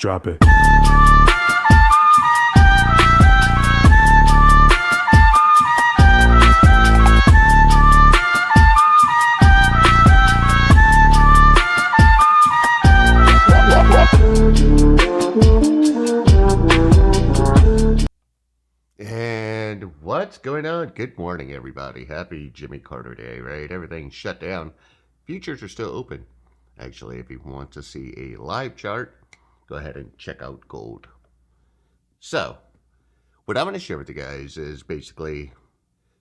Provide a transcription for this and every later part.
Drop it. And what's going on? Good morning, everybody. Happy Jimmy Carter Day, right? Everything's shut down. Futures are still open. Actually, if you want to see a live chart, go ahead and check out gold. So, what I'm going to share with you guys is basically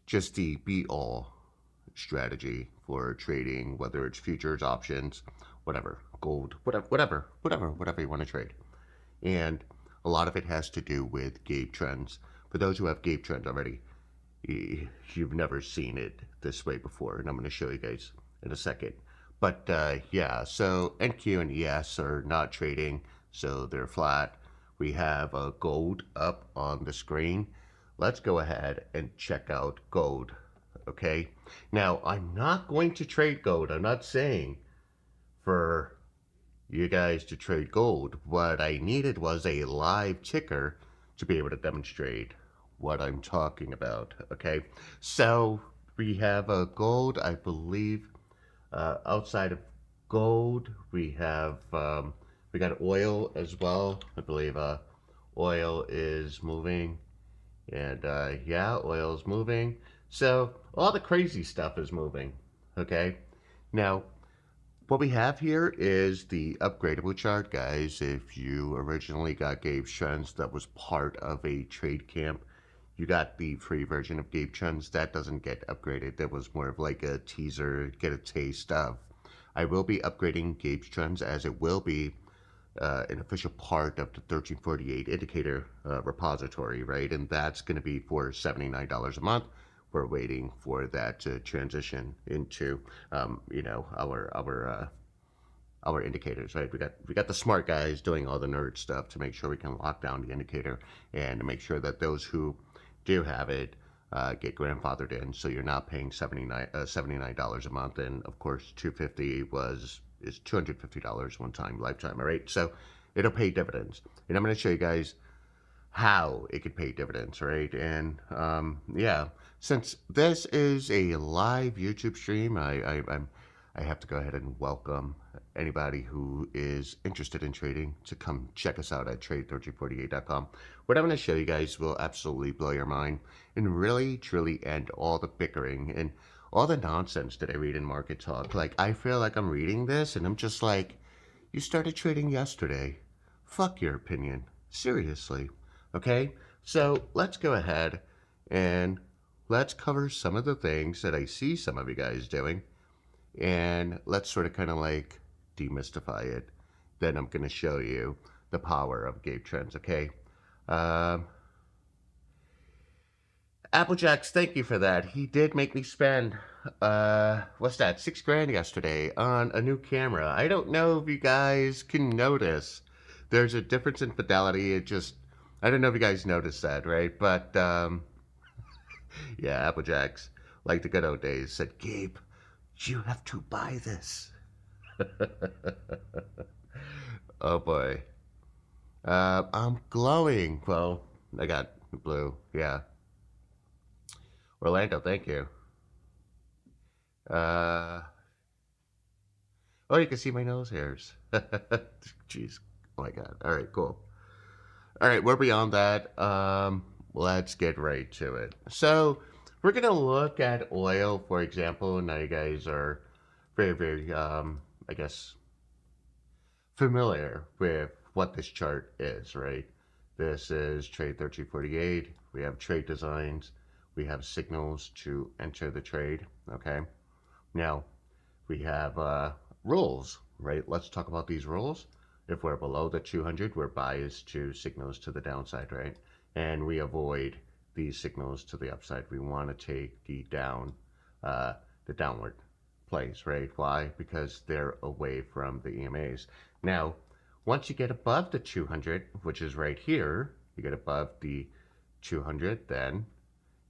just the be-all strategy for trading, whether it's futures, options, whatever, gold, whatever you want to trade. And a lot of it has to do with Gabe Trends. For those who have Gabe Trends already, you've never seen it this way before, and I'm going to show you guys in a second. But yeah, so NQ and ES are not trading, so they're flat. We have gold up on the screen. Let's go ahead and check out gold, okay? Now, I'm not going to trade gold. I'm not saying for you guys to trade gold. What I needed was a live ticker to be able to demonstrate what I'm talking about, okay? So we have gold, I believe. Outside of gold, we have we got oil as well. I believe oil is moving, and yeah, oil is moving. So all the crazy stuff is moving, okay? Now, what we have here is the upgradable chart, guys. If you originally got Gabe Trends, that was part of a trade camp. You got the free version of Gabe Trends. That doesn't get upgraded. That was more of like a teaser, get a taste of. I will be upgrading Gabe Trends, as it will be an official part of the 1348 indicator repository, right? And that's going to be for $79 a month. We're waiting for that to transition into, you know, our indicators, right? We got the smart guys doing all the nerd stuff to make sure we can lock down the indicator and to make sure that those who do have it get grandfathered in, so you're not paying $79 a month. And of course, $250 is $250 one time, lifetime, all right? So it'll pay dividends, and I'm going to show you guys how it could pay dividends, right? And yeah, since this is a live YouTube stream, I have to go ahead and welcome anybody who is interested in trading to come check us out at trade1348.com. What I'm going to show you guys will absolutely blow your mind and really truly end all the bickering and all the nonsense that I read in Market Talk. Like, I feel like I'm reading this and I'm just like, you started trading yesterday. Fuck your opinion. Seriously. Okay? So let's go ahead and let's cover some of the things that I see some of you guys doing. And let's sort of kind of like demystify it. Then I'm going to show you the power of Gabe Trends, okay? Applejacks, thank you for that. He did make me spend, what's that, $6 grand yesterday on a new camera. I don't know if you guys can notice. There's a difference in fidelity. It just, I don't know if you guys noticed that, right? But, yeah, Applejacks, like the good old days, said, Gabe, you have to buy this. Oh boy. I'm glowing. Well, I got blue. Yeah. Orlando, thank you. Oh, you can see my nose hairs. Jeez. Oh my God. All right, cool. All right, we're beyond that. Let's get right to it. So we're going to look at oil, for example. Now you guys are very, I guess, familiar with what this chart is, right? This is Trade 1348. We have trade designs. We have signals to enter the trade, okay? Now, we have rules, right? Let's talk about these rules. If we're below the 200, we're biased to signals to the downside, right? And we avoid these signals to the upside. We want to take the downward plays, right? Why? Because they're away from the EMAs. Now, once you get above the 200, which is right here, you get above the 200, then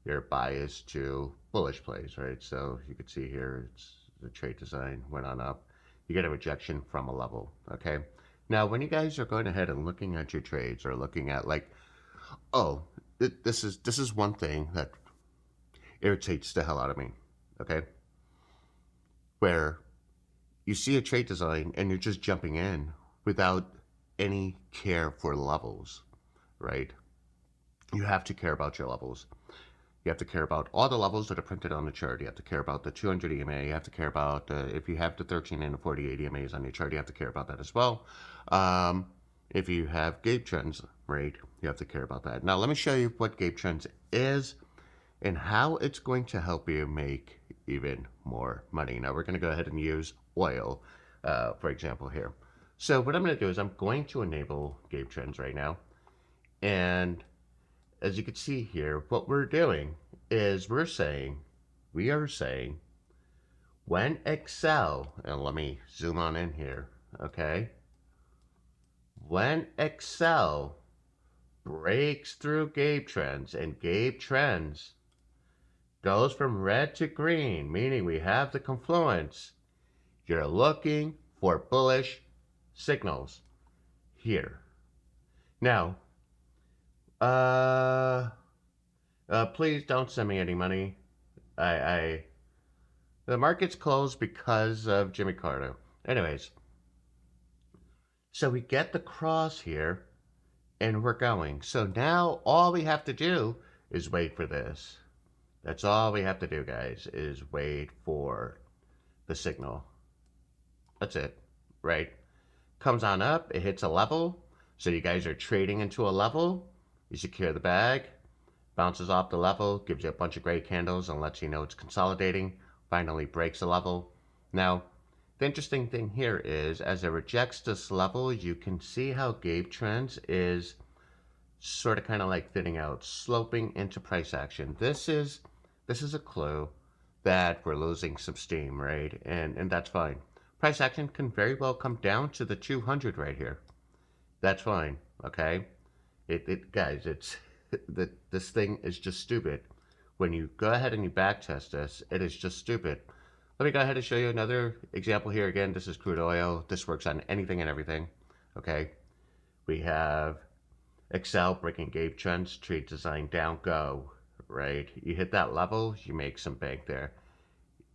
you're biased to bullish plays, right? So you can see here, it's the trade design went on up. You get a rejection from a level, okay? Now, when you guys are going ahead and looking at your trades or looking at like, oh, this is one thing that irritates the hell out of me. Okay, where you see a trade design and you're just jumping in without any care for levels, right? You have to care about your levels. You have to care about all the levels that are printed on the chart. You have to care about the 200 EMA. You have to care about if you have the 13 and the 48 EMAs on your chart, you have to care about that as well. If you have Gabe Trends, right, you have to care about that. Now, let me show you what Gabe Trends is and how it's going to help you make even more money. Now, we're going to go ahead and use oil, for example, here. So what I'm going to do is I'm going to enable Gabe Trends right now. And as you can see here, what we're doing is we are saying, when Excel, and let me zoom on in here, okay? When Excel breaks through Gabe Trends and Gabe Trends goes from red to green, meaning we have the confluence, you're looking for bullish signals here. Now, please don't send me any money. The market's closed because of Jimmy Carter. Anyways, so we get the cross here and we're going. So now all we have to do is wait for this. That's all we have to do, guys, is wait for the signal. That's it, right? Comes on up, it hits a level. So you guys are trading into a level. You secure the bag, bounces off the level, gives you a bunch of gray candles and lets you know it's consolidating, finally breaks a level. Now, the interesting thing here is as it rejects this level, you can see how Gabe Trends is sort of kind of like thinning out, sloping into price action. This is a clue that we're losing some steam, right? And that's fine. Price action can very well come down to the 200 right here. That's fine, okay? Guys, it's this thing is just stupid. When you go ahead and you back test this, it is just stupid. Let me go ahead and show you another example here. Again, this is crude oil. This works on anything and everything, okay? We have Excel breaking Gabe Trends, trade design down, go, right? You hit that level, you make some bank there.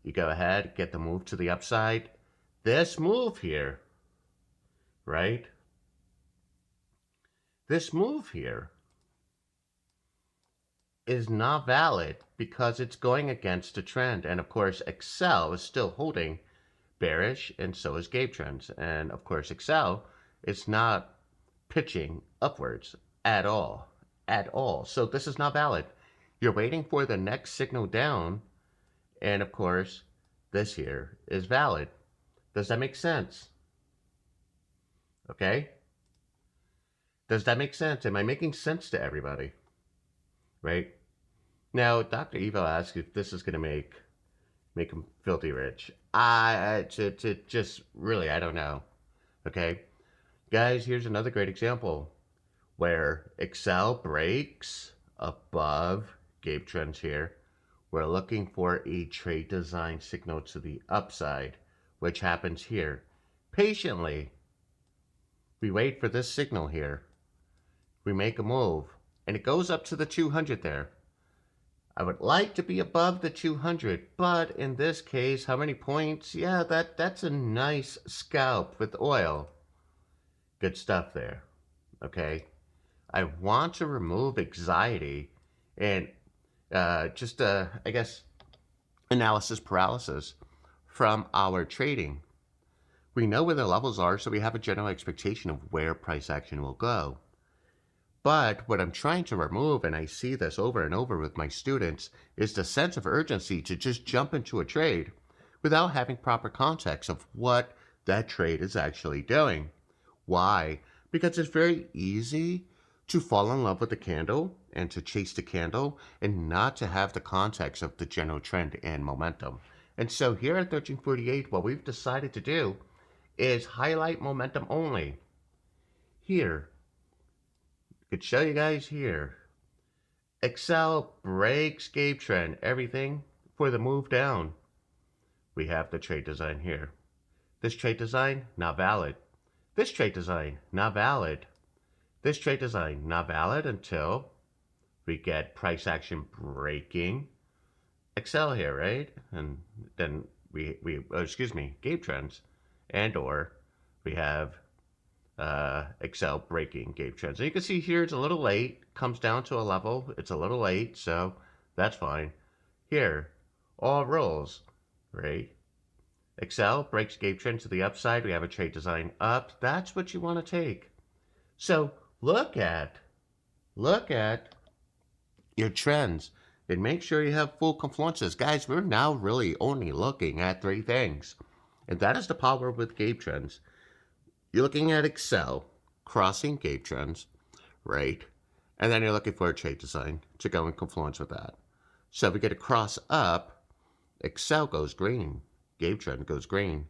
You go ahead, get the move to the upside. This move here, right? This move here is not valid because it's going against the trend. And of course, Excel is still holding bearish, and so is Gabe Trends. And of course, Excel is not pitching upwards at all, at all. So this is not valid. You're waiting for the next signal down, and of course, this here is valid. Does that make sense? Okay? Does that make sense? Am I making sense to everybody? Right? Now, Dr. Evo asks if this is going to make him filthy rich. To just really, I don't know. Okay? Guys, here's another great example where Excel breaks above Gabe Trends here. We're looking for a trade design signal to the upside, which happens here. Patiently, we wait for this signal here. We make a move, and it goes up to the 200 there. I would like to be above the 200, but in this case, how many points? Yeah, that's a nice scalp with oil. Good stuff there, okay? I want to remove anxiety and I guess, analysis paralysis from our trading. We know where the levels are, so we have a general expectation of where price action will go. But what I'm trying to remove, and I see this over and over with my students, is the sense of urgency to just jump into a trade without having proper context of what that trade is actually doing. Why? Because it's very easy to fall in love with the candle and to chase the candle and not to have the context of the general trend and momentum. And so here at 1348, what we've decided to do is highlight momentum only. Here, I could show you guys here. Excel breaks Gabe Trend, everything for the move down. We have the trade design here. This trade design, not valid. This trade design, not valid. This trade design, not valid until we get price action breaking Excel here, right? And then Gabe Trends, and or we have Excel breaking Gabe Trends. And you can see here it's a little late, comes down to a level, it's a little late, so that's fine. Here, all rolls, right? Excel breaks Gabe Trends to the upside, we have a trade design up. That's what you want to take. So look at your trends and make sure you have full confluences. Guys, we're now really only looking at 3 things. And that is the power with Gabe Trends. You're looking at Excel, crossing Gabe Trends, right? And then you're looking for a trade design to go in confluence with that. So if we get a cross up, Excel goes green, Gabe Trend goes green.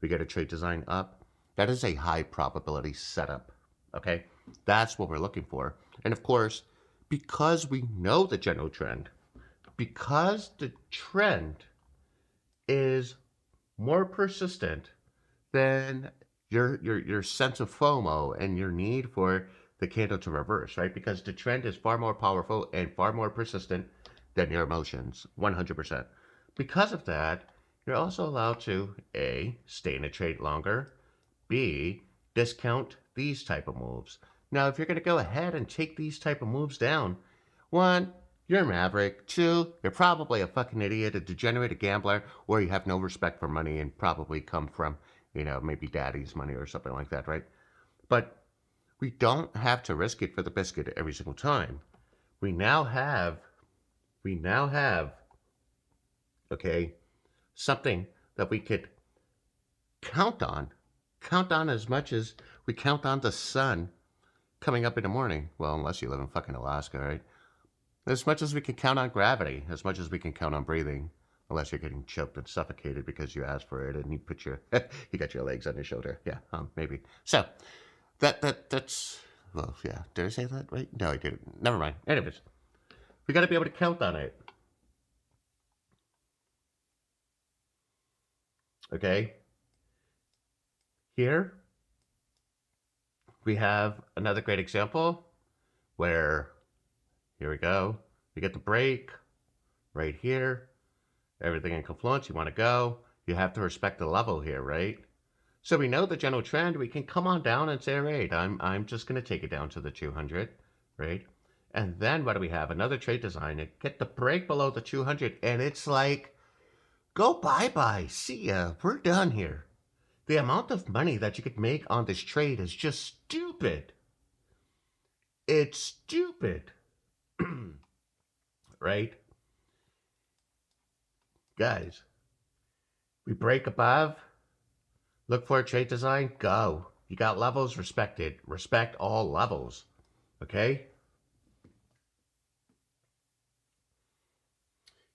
We get a trade design up. That is a high probability setup, okay? That's what we're looking for. And of course, because we know the general trend, because the trend is more persistent than your sense of FOMO and your need for the candle to reverse, right? Because the trend is far more powerful and far more persistent than your emotions, 100%. Because of that, you're also allowed to A, stay in a trade longer, B, discount these type of moves. Now, if you're going to go ahead and take these type of moves down, 1, you're a maverick. 2, you're probably a fucking idiot, a degenerate, a gambler, or you have no respect for money and probably come from, maybe daddy's money or something like that, right? But we don't have to risk it for the biscuit every single time. We now have, okay, something that we could count on as much as we count on the sun coming up in the morning. Well, unless you live in fucking Alaska, right? As much as we can count on gravity, as much as we can count on breathing, unless you're getting choked and suffocated because you asked for it and you put your, you got your legs on your shoulder. Yeah, maybe. So that's, well, yeah. Did I say that right? No, I didn't. Never mind. Anyways, we got to be able to count on it. Okay. Here, we have another great example where, here we go, we get the break right here, everything in confluence, you want to go, you have to respect the level here, right? So we know the general trend, we can come on down and say, all right, I'm just going to take it down to the 200, right? And then what do we have? Another trade design, get the break below the 200, and it's like, go bye-bye, see ya, we're done here. The amount of money that you could make on this trade is just stupid. It's stupid. Right? Guys, we break above, look for a trade design, go. You got levels, respect it. Respect all levels. Okay?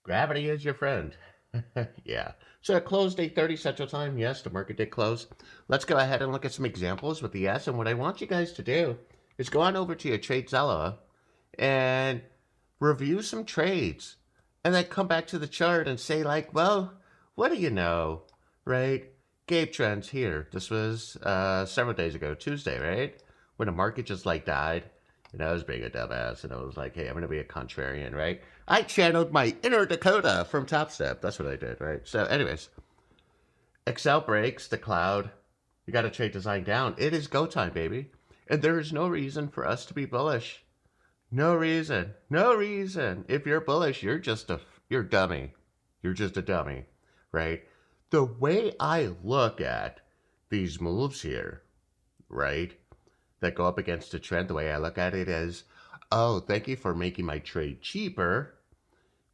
Gravity is your friend. Yeah. So it closed 8:30 Central Time. Yes, the market did close. Let's go ahead and look at some examples with the S. And what I want you guys to do is go on over to your TradeZella and review some trades. And then come back to the chart and say like, well, what do you know, right? Gabe Trends here. This was several days ago, Tuesday, right? When the market just like died. And I was being a dumbass, and I was like, hey, I'm going to be a contrarian, right? I channeled my inner Dakota from Top Step. That's what I did, right? So anyways, Excel breaks the cloud. You got to trade design down. It is go time, baby. And there is no reason for us to be bullish. No reason. No reason. If you're bullish, you're dummy. You're just a dummy, right? The way I look at these moves here, right, that go up against the trend, the way I look at it is, oh, thank you for making my trade cheaper.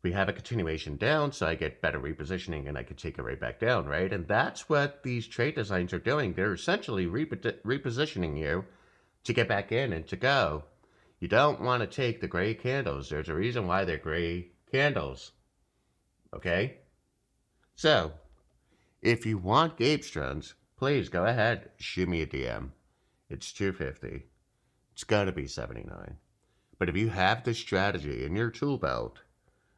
We have a continuation down, so I get better repositioning and I can take it right back down, right? And that's what these trade designs are doing. They're essentially repositioning you to get back in and to go. You don't want to take the gray candles. There's a reason why they're gray candles. Okay? So, if you want Gabe Trends, please go ahead, shoot me a DM. It's 250. It's got to be 79. But if you have this strategy in your tool belt,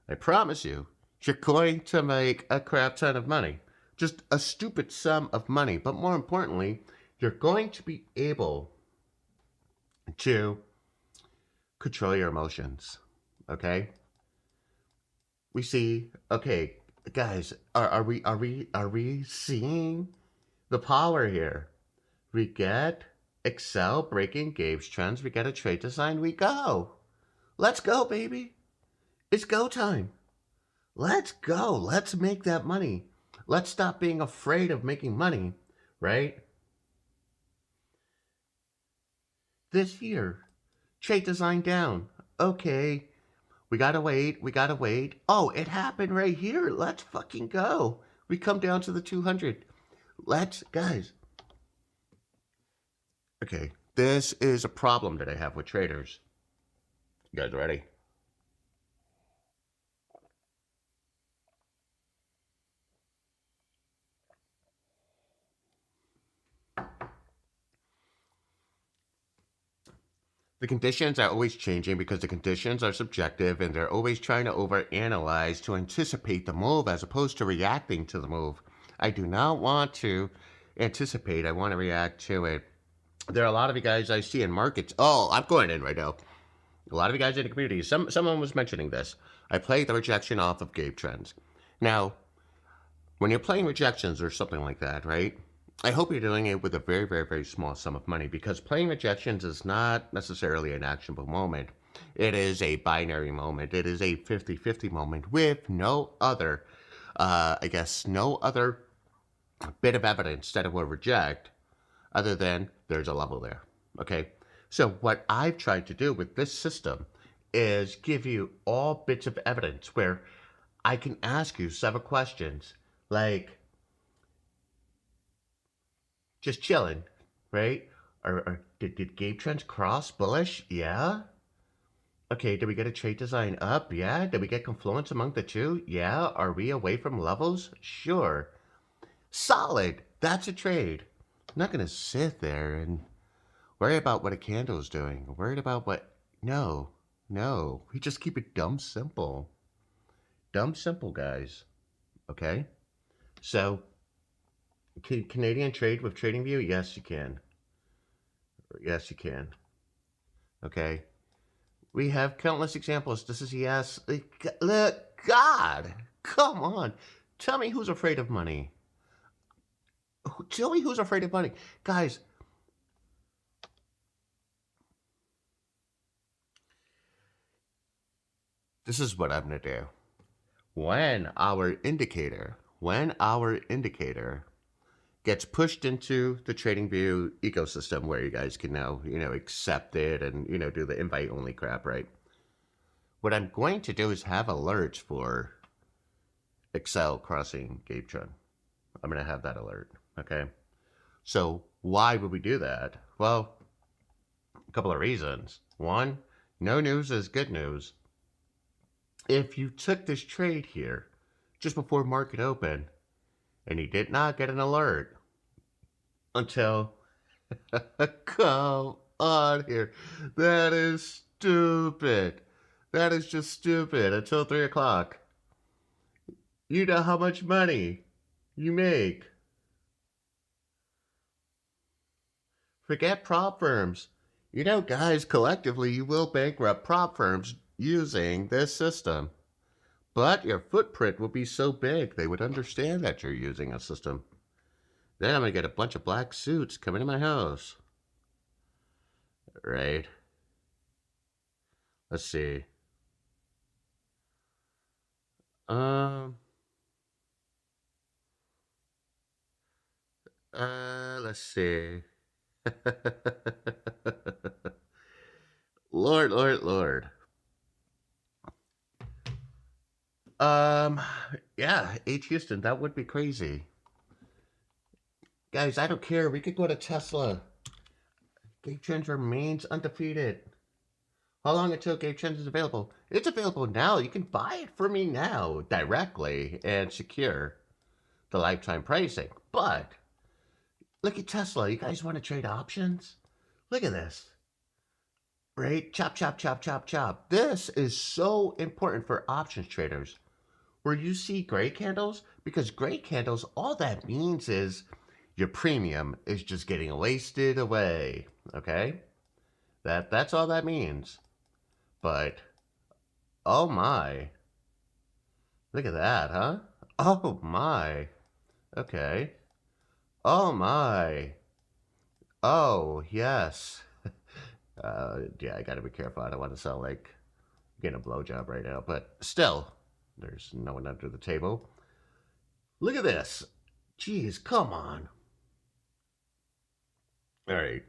I promise you, you're going to make a crap ton of money. Just a stupid sum of money. But more importantly, you're going to be able to control your emotions. Okay? We see, okay, guys, are we seeing the power here? We get Excel breaking Gabe's trends, we get a trade design, we go. Let's go, baby. It's go time. Let's go. Let's make that money. Let's stop being afraid of making money, right? This here, trade design down. Okay, we gotta wait. We gotta wait. Oh, it happened right here. Let's fucking go. We come down to the 200. Let's, guys. Okay, this is a problem that I have with traders. You guys ready? The conditions are always changing because the conditions are subjective and they're always trying to overanalyze to anticipate the move as opposed to reacting to the move. I do not want to anticipate, I want to react to it. There are a lot of you guys I see in markets. Oh, I'm going in right now. A lot of you guys in the community. Someone was mentioning this. I played the rejection off of Gabe Trends. Now, when you're playing rejections or something like that, right? I hope you're doing it with a very, very, very small sum of money because playing rejections is not necessarily an actionable moment. It is a binary moment. It is a 50-50 moment with no other, no other bit of evidence that it will reject other than there's a level there. Okay? So what I've tried to do with this system is give you all bits of evidence where I can ask you several questions like just chilling, right? Or did Gabe Trends cross bullish? Yeah. Okay, did we get a trade design up? Yeah. Did we get confluence among the two? Yeah. Are we away from levels? Sure. Solid. That's a trade. I'm not going to sit there and worry about what a candle is doing. I'm worried about what... No. No. We just keep it dumb simple. Dumb simple, guys. Okay? So, can Canadian trade with Tradingview? Yes, you can. Yes, you can. Okay? We have countless examples. This is yes. Look, God, come on. Tell me who's afraid of money. Tell me who's afraid of money. Guys, this is what I'm going to do. When our indicator gets pushed into the Tradingview ecosystem where you guys can now, accept it and, do the invite only crap, right? What I'm going to do is have alerts for Excel crossing Gabe Trend. I'm going to have that alert, okay? So why would we do that? Well, a couple of reasons. One, no news is good news. If you took this trade here just before market open and you did not get an alert until come on here, that is stupid. That is just stupid. Until 3 o'clock, you know how much money you make. Forget prop firms. Guys, collectively, you will bankrupt prop firms using this system. But your footprint will be so big, they would understand that you're using a system. Then I'm going to get a bunch of black suits coming to my house. Right. Let's see. Let's see. Lord, Lord, Lord. Yeah, H. Houston, that would be crazy. Guys, I don't care. We could go to Tesla. Gabe Trends remains undefeated. How long until Gabe Trends is available? It's available now. You can buy it for me now directly and secure the lifetime pricing. But look at Tesla. You guys want to trade options? Look at this. Right? Chop, chop, chop, chop, chop. This is so important for options traders. Where you see gray candles, because gray candles, all that means is your premium is just getting wasted away. Okay? That's all that means. But oh my. Look at that, huh? Oh my. Okay. Oh my. Oh, yes. Yeah, I gotta be careful. I don't want to sound like getting a blowjob right now, but still, there's no one under the table. Look at this. Jeez, come on. All right.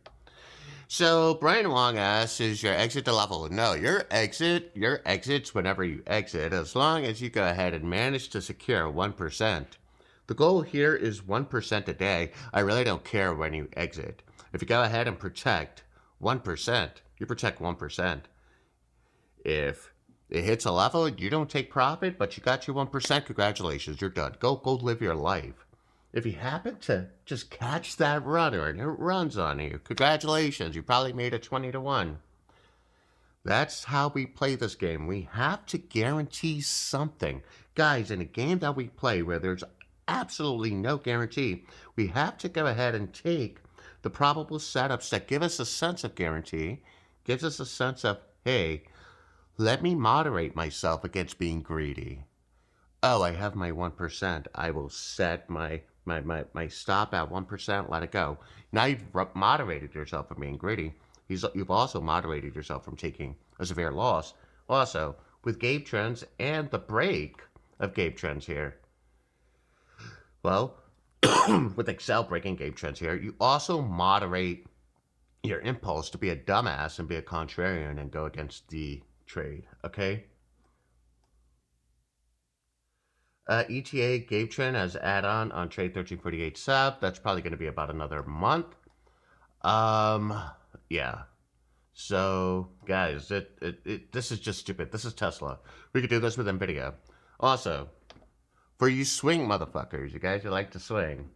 So Brian Wong asks, is your exit the level? No, your exit's whenever you exit, as long as you go ahead and manage to secure 1%. The goal here is 1% a day. I really don't care when you exit. If you go ahead and protect 1%, you protect 1%. If it hits a level, you don't take profit, but you got your 1%, congratulations, you're done. Go live your life. If you happen to just catch that runner and it runs on you, congratulations, you probably made it 20 to 1. That's how we play this game. We have to guarantee something. Guys, in a game that we play where there's absolutely no guarantee, we have to go ahead and take the probable setups that give us a sense of guarantee, gives us a sense of, hey, let me moderate myself against being greedy. Oh, I have my 1%. I will set my stop at 1%, let it go. Now you've moderated yourself from being greedy. You've also moderated yourself from taking a severe loss. Also, with Gabe Trends and the break of Gabe Trends here, well, with Excel breaking Gabe Trends here, you also moderate your impulse to be a dumbass and be a contrarian and go against the trade, okay? ETA Gabe Trend as add-on Trade 1348 sub. That's probably going to be about another month. Yeah. So, guys, this is just stupid. This is Tesla. We could do this with NVIDIA. Also, for you swing motherfuckers, you guys who like to swing,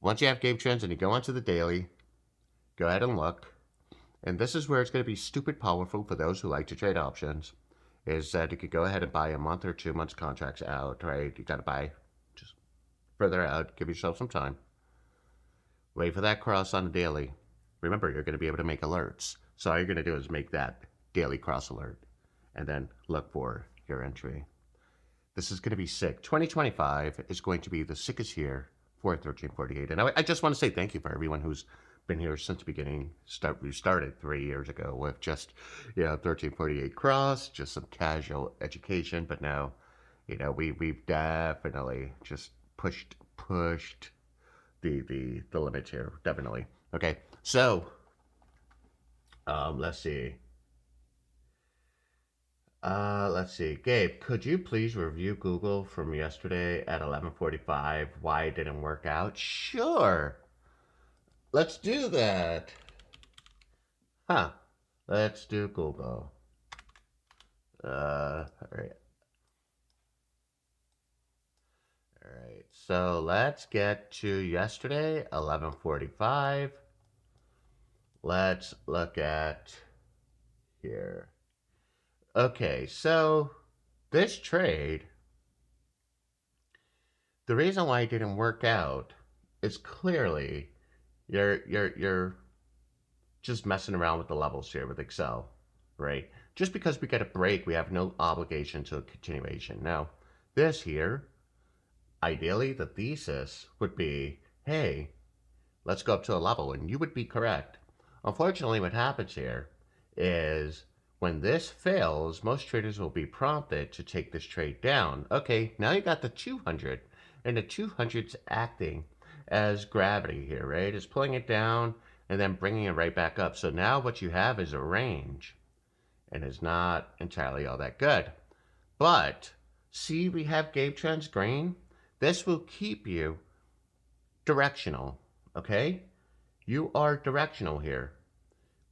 once you have Gabe Trends and you go onto the daily, go ahead and look. And this is where it's going to be stupid powerful for those who like to trade options. Is that you could go ahead and buy a month or 2 months contracts out, right? You got to buy just further out, give yourself some time. Wait for that cross on the daily. Remember, you're going to be able to make alerts. So all you're going to do is make that daily cross alert and then look for your entry. This is going to be sick. 2025 is going to be the sickest year for 1348. And I just want to say thank you for everyone who's been here since the beginning. We started 3 years ago with just, 1348 cross, just some casual education. But now, we've definitely just pushed the limits here, definitely. Okay, so let's see. Gabe, could you please review Google from yesterday at 11:45? Why it didn't work out? Sure. Let's do that. Huh. Let's do Google. All right. All right. So let's get to yesterday, 11:45. Let's look at here. Okay, so this trade, the reason why it didn't work out is clearly you're just messing around with the levels here with Excel, right? Just because we get a break, we have no obligation to a continuation. Now, this here, ideally, the thesis would be, hey, let's go up to a level, and you would be correct. Unfortunately, what happens here is when this fails, most traders will be prompted to take this trade down. Okay, now you got the 200, and the 200's acting as gravity here, right? It's pulling it down and then bringing it right back up. So now what you have is a range, and it's not entirely all that good. But see, we have Gabe Trends green. This will keep you directional, okay? You are directional here.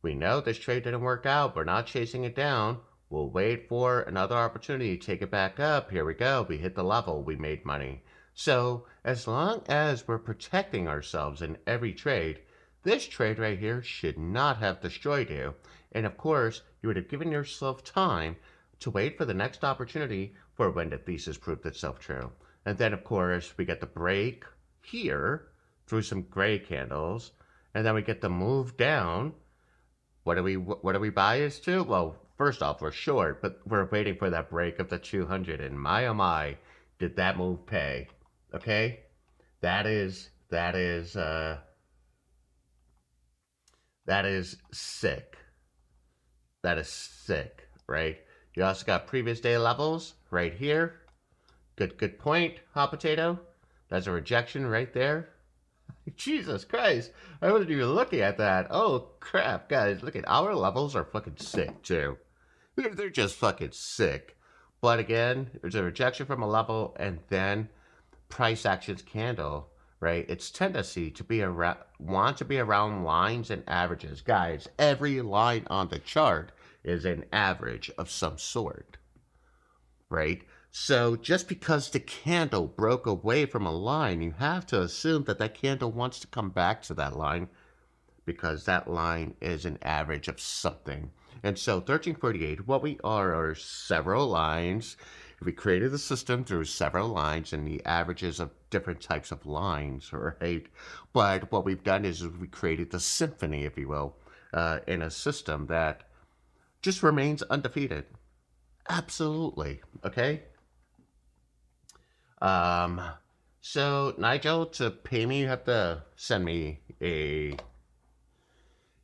We know this trade didn't work out. We're not chasing it down. We'll wait for another opportunity to take it back up. Here we go. We hit the level. We made money. So as long as we're protecting ourselves in every trade, this trade right here should not have destroyed you. And of course, you would have given yourself time to wait for the next opportunity for when the thesis proved itself true. And then, of course, we get the break here through some gray candles. And then we get the move down. What are we biased to? Well, first off, we're short, but we're waiting for that break of the 200. And my, oh my, did that move pay? Okay? That is sick. That is sick, right? You also got previous day levels right here. Good point, hot potato. That's a rejection right there. Jesus Christ. I wasn't even looking at that. Oh, crap. Guys, look at our levels are fucking sick, too. They're just fucking sick. But again, there's a rejection from a level and then price actions candle, right? Its tendency to be around, want to be around lines and averages. Guys, every line on the chart is an average of some sort, right? So just because the candle broke away from a line, you have to assume that that candle wants to come back to that line because that line is an average of something. And so 1348, what we are several lines. We created the system through several lines and the averages of different types of lines, right? But what we've done is we created the symphony, if you will, in a system that just remains undefeated. Absolutely. Okay? So Nigel, to pay me, you have to send me a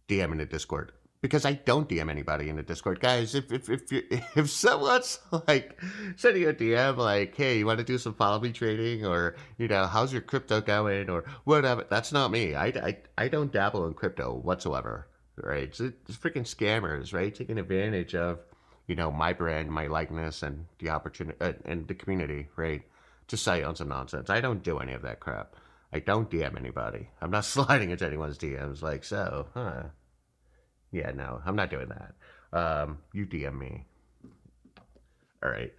DM in the Discord because I don't DM anybody in the Discord, guys. If someone's like sending a DM like, hey, you want to do some follow me trading, or how's your crypto going, or whatever, that's not me. I don't dabble in crypto whatsoever, right? It's freaking scammers, right? Taking advantage of my brand, my likeness, and the opportunity and the community, right? To sell you on some nonsense. I don't do any of that crap. I don't DM anybody. I'm not sliding into anyone's DMs like, so, huh? Yeah, no, I'm not doing that. You DM me. All right.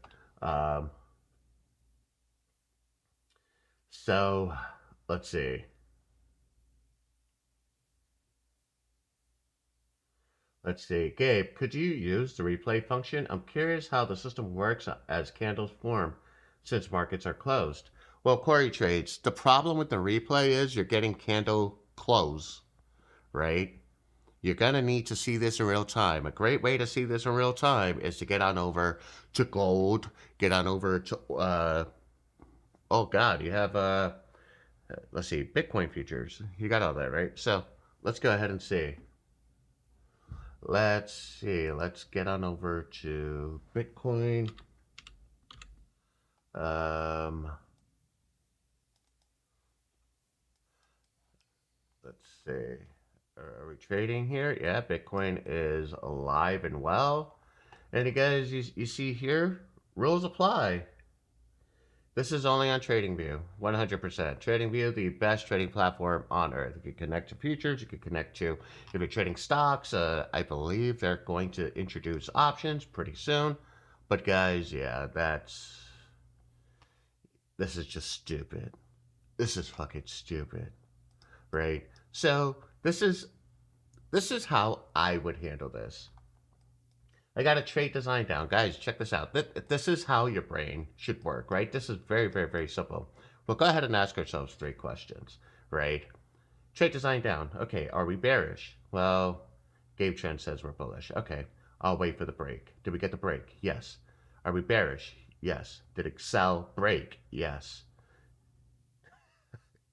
So, let's see. Let's see. Gabe, could you use the replay function? I'm curious how the system works as candles form since markets are closed. Well, Corey Trades, the problem with the replay is you're getting candle close, right? You're going to need to see this in real time. A great way to see this in real time is to get on over to gold, get on over to, oh God, you have, let's see, Bitcoin futures. You got all that, right? So let's go ahead and see. Let's see, let's get on over to Bitcoin. Let's see. Are we trading here? Yeah, Bitcoin is alive and well. And you guys, you see here, rules apply. This is only on Tradingview, 100%. Tradingview, the best trading platform on earth. You can connect to futures, you can connect to, if you're trading stocks, I believe they're going to introduce options pretty soon. But guys, yeah, this is just stupid. This is fucking stupid, right? So this is how I would handle this. I got a trade design down. Guys, check this out. This is how your brain should work, right? This is very, very, very simple. We'll go ahead and ask ourselves 3 questions, right? Trade design down. Okay, are we bearish? Well, Gabe Trends says we're bullish. Okay, I'll wait for the break. Did we get the break? Yes. Are we bearish? Yes. Did Excel break? Yes.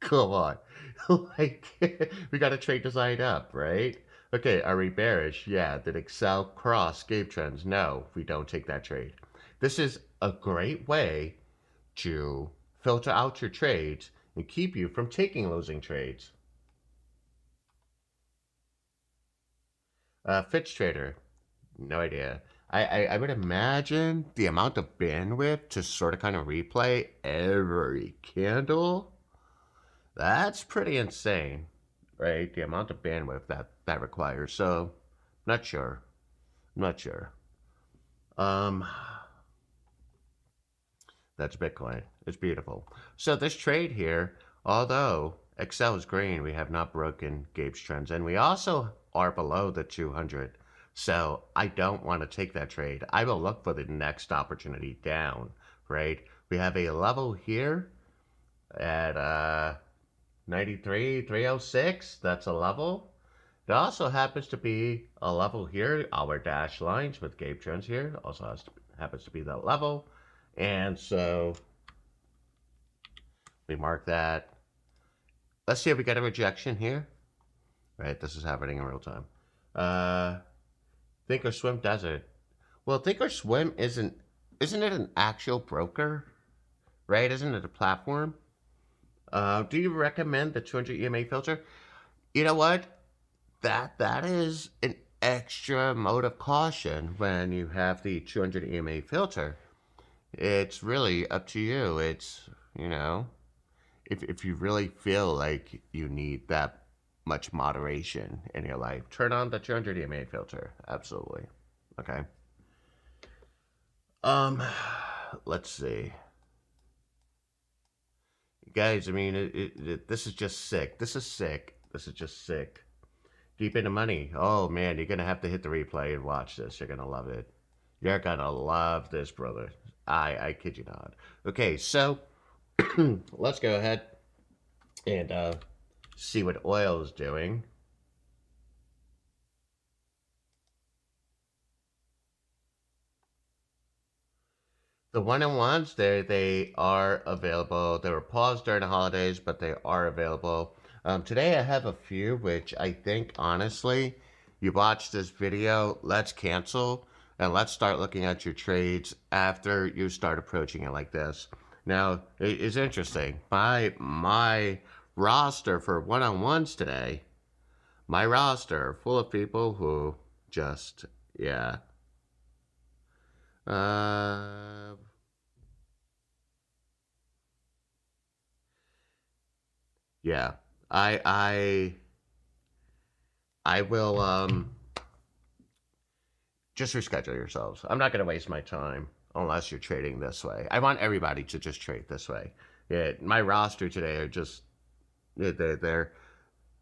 Come on. Like, we got to trade design up, right? Okay, are we bearish? Yeah. Did Excel cross Gabe Trends? No, we don't take that trade. This is a great way to filter out your trades and keep you from taking losing trades. Fitch Trader, no idea. I would imagine the amount of bandwidth to sort of kind of replay every candle, that's pretty insane, right? The amount of bandwidth that requires. So, not sure. Not sure. That's Bitcoin. It's beautiful. So this trade here, although Excel is green, we have not broken Gabe's trends, and we also are below the 200. So I don't want to take that trade. I will look for the next opportunity down, right? We have a level here at 93,306. That's a level. There also happens to be a level here, our dash lines with Gabe Trends here. Also happens to be that level. And so we mark that. Let's see if we get a rejection here. Right, this is happening in real time. Think or Swim Desert. Well, Think or Swim isn't it an actual broker? Right? Isn't it a platform? Do you recommend the 200 EMA filter? You know what? That is an extra mode of caution when you have the 200 EMA filter. It's really up to you. It's, if you really feel like you need that much moderation in your life, turn on the 200 EMA filter. Absolutely. Okay. Let's see. Guys, I mean, this is just sick. This is sick. This is just sick. Deep into money. Oh man, you're gonna have to hit the replay and watch this. You're gonna love it. You're gonna love this, brother. I kid you not. Okay, so let's go ahead and see what oil is doing. The one-on-ones, they are available. They were paused during the holidays, but they are available. Today I have a few, which I think, honestly, you watch this video, let's cancel, and let's start looking at your trades after you start approaching it like this. Now, it's interesting. My roster for one-on-ones today, my roster full of people who just, yeah. Yeah. I I I will just reschedule yourselves. I'm not gonna waste my time unless you're trading this way. I want everybody to just trade this way. Yeah, my roster today are just they're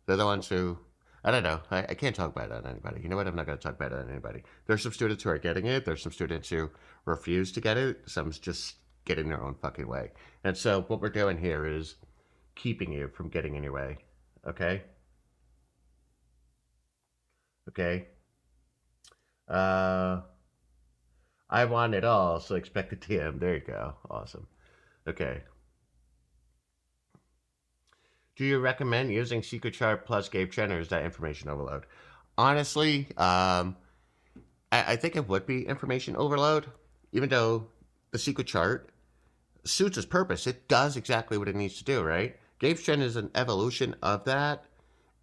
the ones who I don't know. I can't talk bad on anybody. You know what? I'm not going to talk bad on anybody. There's some students who are getting it. There's some students who refuse to get it. Some's just getting their own fucking way. And so what we're doing here is keeping you from getting in your way. Okay? Okay? Uh, I want it all, so expect a TM. There you go. Awesome. Okay. Do you recommend using Secret Chart plus Gabe Trend, or is that information overload? Honestly, I think it would be information overload, even though the Secret Chart suits its purpose. It does exactly what it needs to do, right? Gabe Trend is an evolution of that.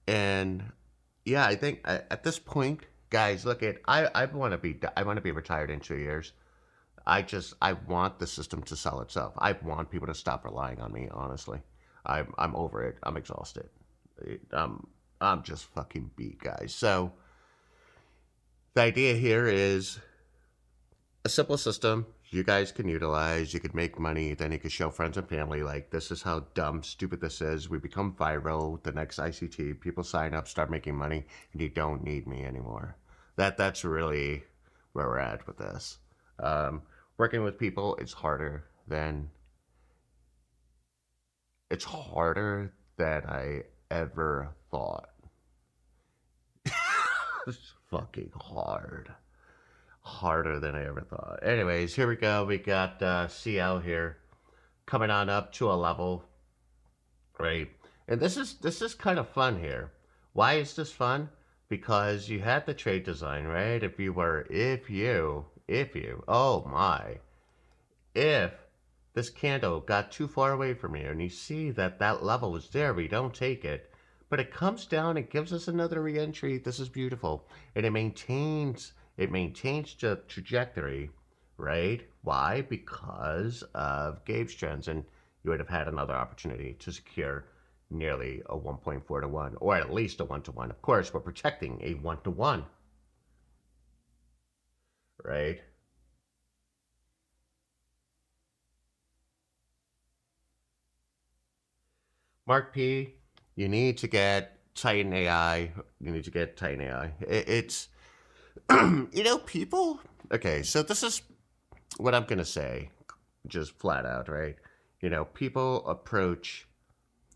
And yeah, I think at this point, guys, look at I want to be retired in 2 years. I want the system to sell itself. I want people to stop relying on me. Honestly, I'm over it. I'm exhausted. I'm just fucking beat, guys. So the idea here is a simple system you guys can utilize. You could make money, then you could show friends and family like this is how dumb, stupid this is. We become viral. The next ICT, people sign up, start making money, and you don't need me anymore. That's really where we're at with this. Working with people is harder than I ever thought. It's fucking hard. Harder than I ever thought. Anyways, here we go. We got CL here coming on up to a level, right? And this is kind of fun here. Why is this fun? Because you had the trade design, right? Oh my, if this candle got too far away from you and you see that that level was there, we don't take it, but it comes down and gives us another re-entry. This is beautiful, and it maintains the trajectory, right? Why? Because of Gabe's trends, and you would have had another opportunity to secure nearly a 1.4 to 1, or at least a 1 to 1. Of course, we're protecting a 1 to 1, right? Mark P, you need to get Titan AI. You need to get Titan AI. It's, people. Okay, so this is what I'm going to say. just flat out, right? You know, people approach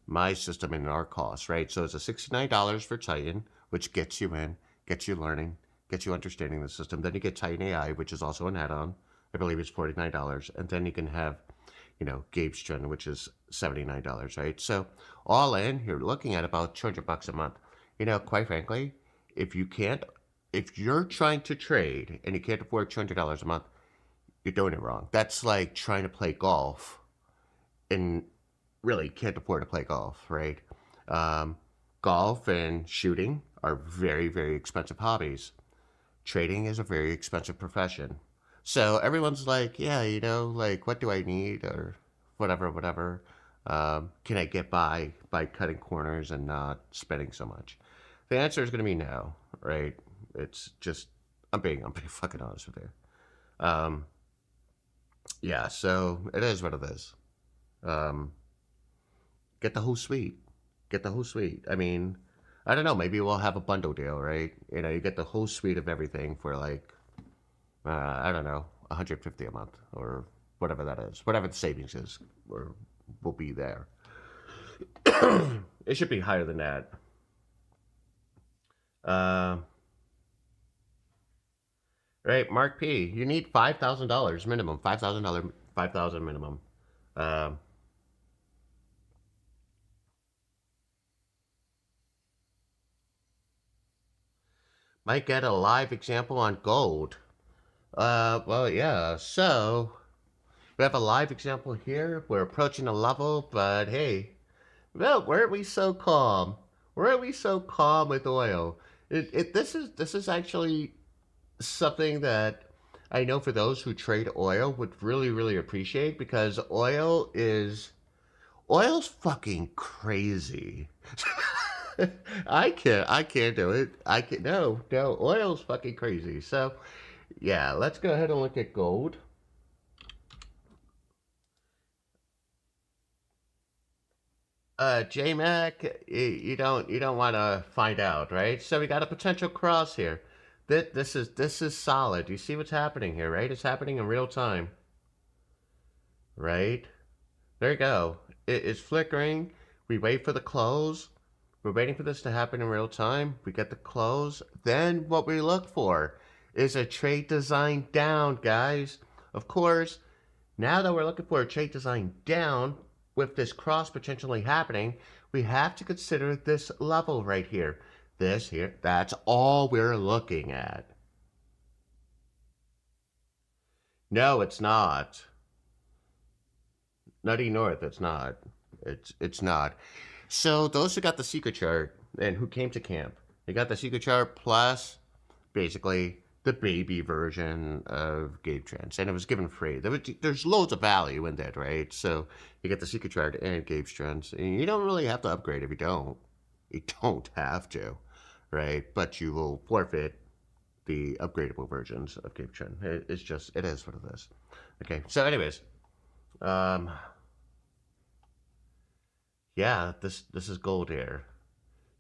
my system and our costs, right? So it's a $69 for Titan, which gets you in, gets you learning, gets you understanding the system. Then you get Titan AI, which is also an add-on. I believe it's $49. And then you can have, you know, Gabe Trends, which is $79, right? So all in, you're looking at about $200 a month. You know, quite frankly, if you can't, if you're trying to trade and you can't afford $200 a month, you're doing it wrong. That's like trying to play golf and really can't afford to play golf, right? Um, Golf and shooting are very, very expensive hobbies. Trading is a very expensive profession. So everyone's like, yeah, you know, like, what do I need or whatever, whatever. Can I get by cutting corners and not spending so much? The answer is going to be no, right? It's just, I'm being fucking honest with you. Yeah, so it is what it is. Um, get the whole suite. Get the whole suite. I mean, I don't know. Maybe we'll have a bundle deal, right? You know, you get the whole suite of everything for like, I don't know, 150 a month or whatever that is, whatever the savings is, or will be there. It should be higher than that. Uh, right, Mark P. You need $5,000 minimum. $5,000, 5,000 minimum. Uh, might get a live example on gold. Well, yeah. So we have a live example here. We're approaching a level, but hey, well, weren't we so calm? Weren't we so calm with oil? This is actually something that I know for those who trade oil would really really appreciate because oil's fucking crazy. I can't do it. I can no oil's fucking crazy. So yeah, let's go ahead and look at gold. JMac, you don't want to find out, right? So we got a potential cross here. This is solid. You see what's happening here, right? It's happening in real time, right? There you go. It's flickering. We wait for the close. We're waiting for this to happen in real time. We get the close. Then what we look for is a trade design down, guys. Of course, now that we're looking for a trade design down with this cross potentially happening, we have to consider this level right here. This here, that's all we're looking at. No, it's not. Nutty North, it's not. It's not. So those who got the secret chart and who came to camp, they got the secret chart plus basically the baby version of Gabe Trends, and it was given free. There's loads of value in that, right? So you get the secret chart and Gabe Trends, and you don't really have to upgrade if you don't. You don't have to, right? But you will forfeit the upgradable versions of Gabe Trend. It's just it is what it is. Okay. So, anyways, um, yeah, this is gold here.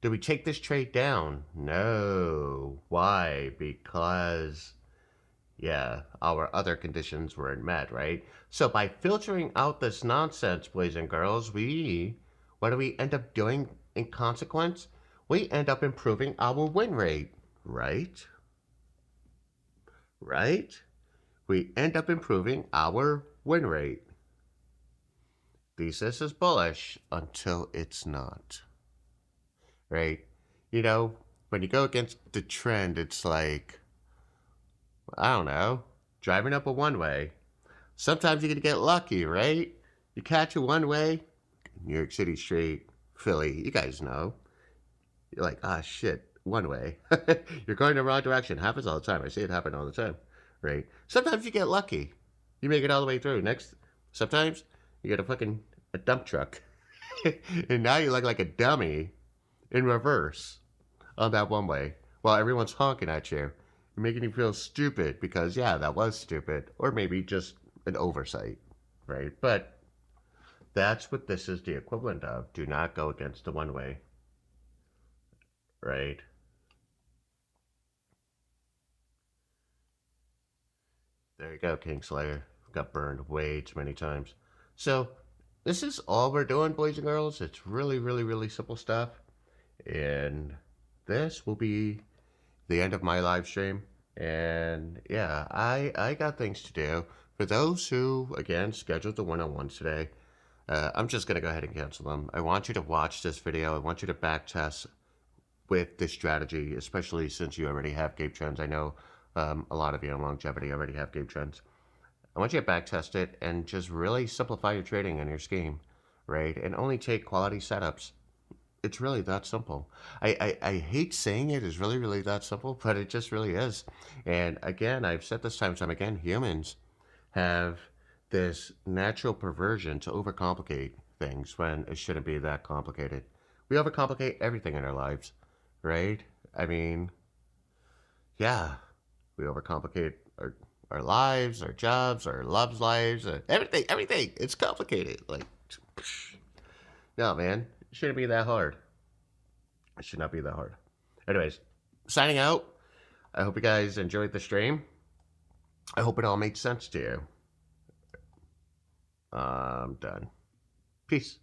Did we take this trade down? No. Why? Because yeah, our other conditions weren't met, right? So by filtering out this nonsense, boys and girls, what do we end up doing in consequence? We end up improving our win rate, right? Right? We end up improving our win rate. Thesis is bullish until it's not, right? You know, when you go against the trend, it's like, I don't know, driving up a one way. Sometimes you're going to get lucky, right? You catch a one way, New York City Street, Philly, you guys know. You're like, ah, shit, one way. You're going the wrong direction. Happens all the time. I see it happen all the time, right? Sometimes you get lucky. You make it all the way through. Sometimes you get a dump truck. And now you look like a dummy in reverse on that one way while everyone's honking at you. You're making you feel stupid because, yeah, that was stupid. Or maybe just an oversight, right? But that's what this is the equivalent of. Do not go against the one way, right? There you go, Kingslayer. got burned way too many times. So this is all we're doing, boys and girls. It's really, really, really simple stuff. And this will be the end of my live stream. And yeah, I got things to do. For those who, again, scheduled the one-on-ones today, I'm just going to go ahead and cancel them. I want you to watch this video. I want you to back test with this strategy, especially since you already have Gabe Trends. I know a lot of you on longevity already have Gabe Trends. I want you to back test it and just really simplify your trading and your scheme, right? And only take quality setups. It's really that simple. I hate saying it is really, really that simple, but it just really is. And again, I've said this time and time again, humans have this natural perversion to overcomplicate things when it shouldn't be that complicated. We overcomplicate everything in our lives, right? I mean, yeah, we overcomplicate our lives, our jobs, our loves lives, everything. It's complicated. Like, no, man, it shouldn't be that hard. It should not be that hard. Anyways, signing out. I hope you guys enjoyed the stream. I hope it all made sense to you. I'm done. Peace.